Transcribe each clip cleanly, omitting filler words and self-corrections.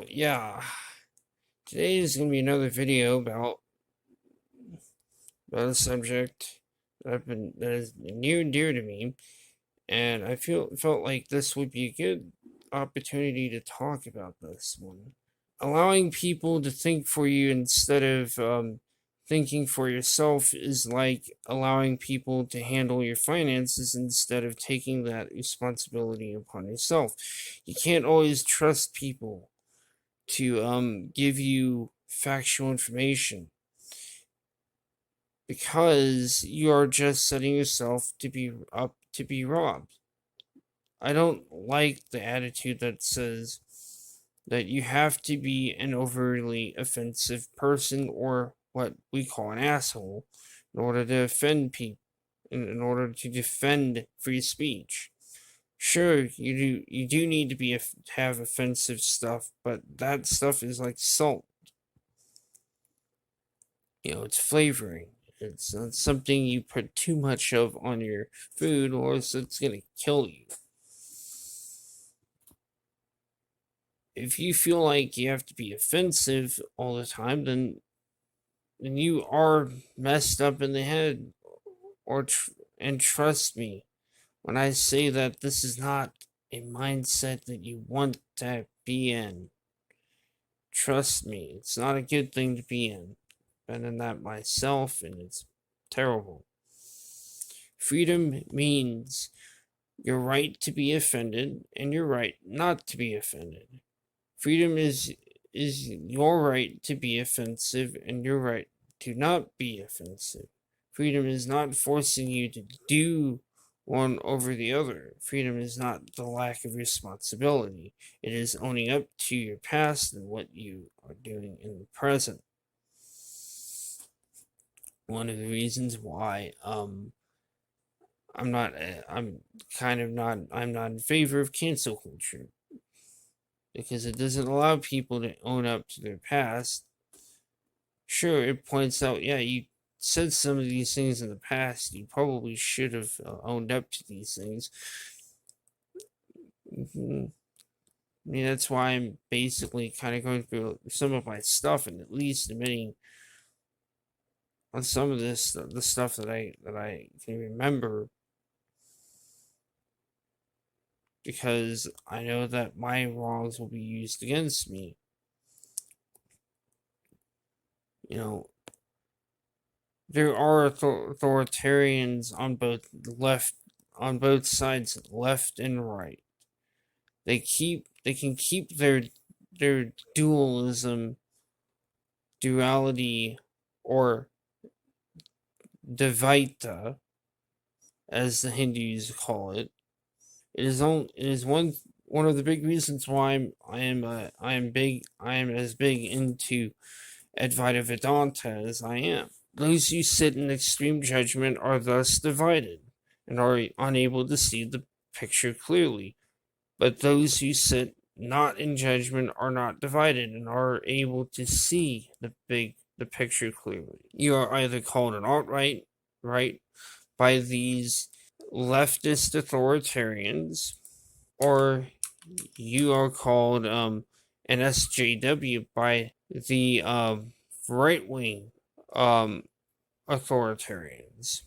So, yeah, today is going to be another video about a subject that is near and dear to me, and I felt like this would be a good opportunity to talk about this one. Allowing people to think for you instead of thinking for yourself is like allowing people to handle your finances instead of taking that responsibility upon yourself. You can't always trust people to give you factual information because you are just setting yourself to be up to be robbed. I don't like the attitude that says that you have to be an overly offensive person or what we call an asshole in order to offend people, in order to defend free speech. Sure, you do need to have offensive stuff, but that stuff is like salt. It's flavoring. It's not something you put too much of on your food, or else it's gonna kill you. If you feel like you have to be offensive all the time, then you are messed up in the head. And trust me when I say that this is not a mindset that you want to be in. Trust me, it's not a good thing to be in. Been in that myself, and it's terrible. Freedom means your right to be offended and your right not to be offended. Freedom is your right to be offensive and your right to not be offensive. Freedom is not forcing you to do one over the other. Freedom is not the lack of responsibility. It is owning up to your past and what you are doing in the present. One of the reasons why I'm not in favor of cancel culture, because it doesn't allow people to own up to their past. Sure, it points out, yeah, you said some of these things in the past, you probably should have owned up to these things. I mean, that's why I'm basically kind of going through some of my stuff and at least admitting on some of this, the stuff that I can remember, because I know that my wrongs will be used against me. There are authoritarians on both sides, left and right. They can keep their duality, or Dvaita, as the Hindus call it. It is one of the big reasons why I am as big into Advaita Vedanta as I am. Those who sit in extreme judgment are thus divided and are unable to see the picture clearly. But those who sit not in judgment are not divided and are able to see the picture clearly. You are either called an alt-right by these leftist authoritarians, or you are called an SJW by the right-wing authoritarians.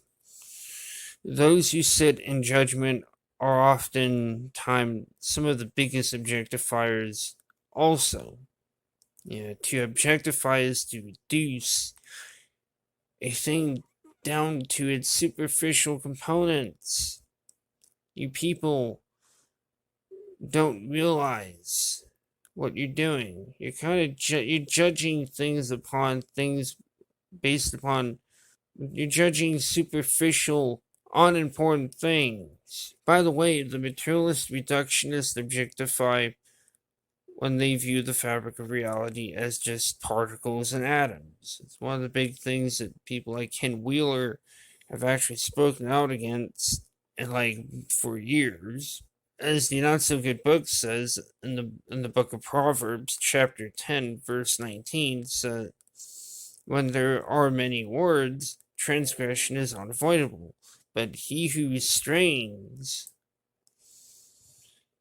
Those who sit in judgment are oftentimes some of the biggest objectifiers also. To objectify is to reduce a thing down to its superficial components. You people don't realize what you're doing. You're kind of you're judging things upon things based upon, you're judging superficial, unimportant things. By the way, the materialist reductionists objectify when they view the fabric of reality as just particles and atoms. It's one of the big things that people like Ken Wheeler have actually spoken out against, and for years. As the Not So Good book says in the book of Proverbs, chapter 10, verse 19, says, when there are many words, transgression is unavoidable, but he who restrains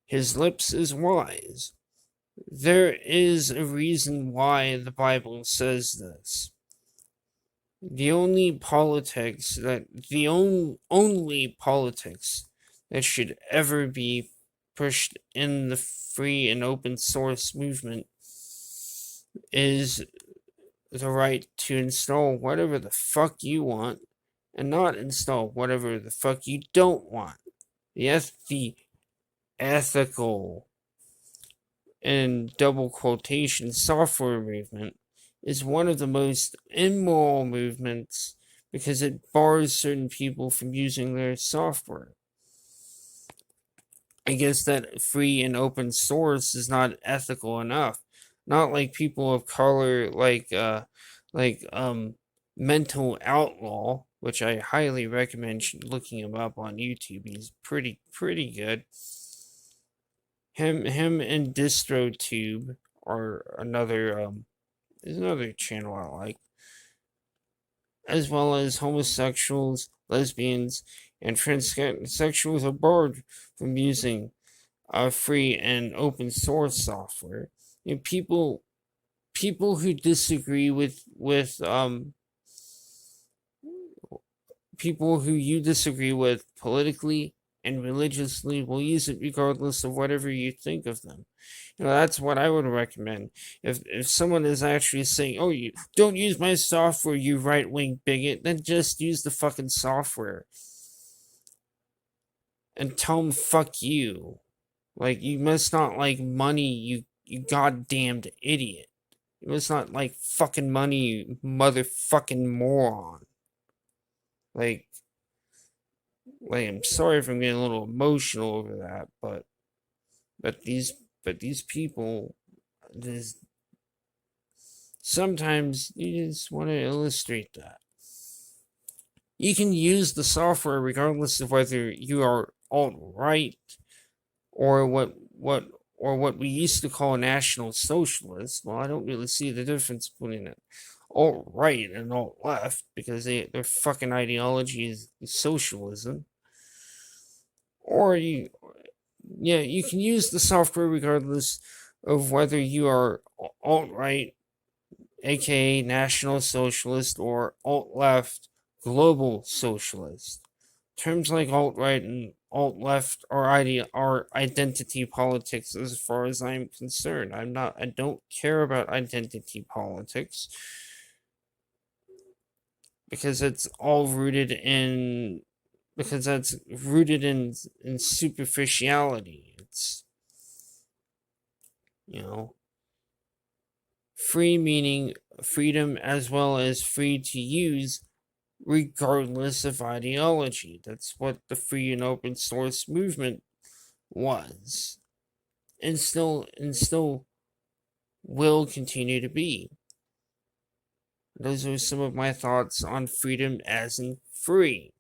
his lips is wise. There is a reason why the Bible says this. The only politics that should ever be pushed in the free and open source movement is the right to install whatever the fuck you want and not install whatever the fuck you don't want. The ethical, in double quotation, software movement is one of the most immoral movements because it bars certain people from using their software. I guess that free and open source is not ethical enough. Not like people of color, like Mental Outlaw, which I highly recommend looking him up on YouTube. He's pretty good. Him and DistroTube are another channel I like, as well as homosexuals, lesbians, and transsexuals are barred from using free and open source software. You know, people who disagree with people who you disagree with politically and religiously will use it regardless of whatever you think of them. You know, that's what I would recommend. If someone is actually saying, "Oh, you don't use my software, you right-wing bigot," then just use the fucking software and tell them fuck you. Like, you must not like money, you goddamned idiot. You must not like fucking money, you motherfucking moron. Like, I'm sorry if I'm getting a little emotional over that, but these people, sometimes you just want to illustrate that. You can use the software regardless of whether you are alt-right or what we used to call National Socialist. Well, I don't really see the difference between it alt-right and alt-left because their fucking ideology is socialism. Or you can use the software regardless of whether you are alt-right, aka National Socialist, or alt-left, Global Socialist. Terms like alt-right and alt-left are identity politics as far as I'm concerned. I don't care about identity politics because it's all rooted in superficiality. It's, free meaning freedom as well as free to use regardless of ideology. That's what the free and open source movement was, and still will continue to be. Those are some of my thoughts on freedom as in free.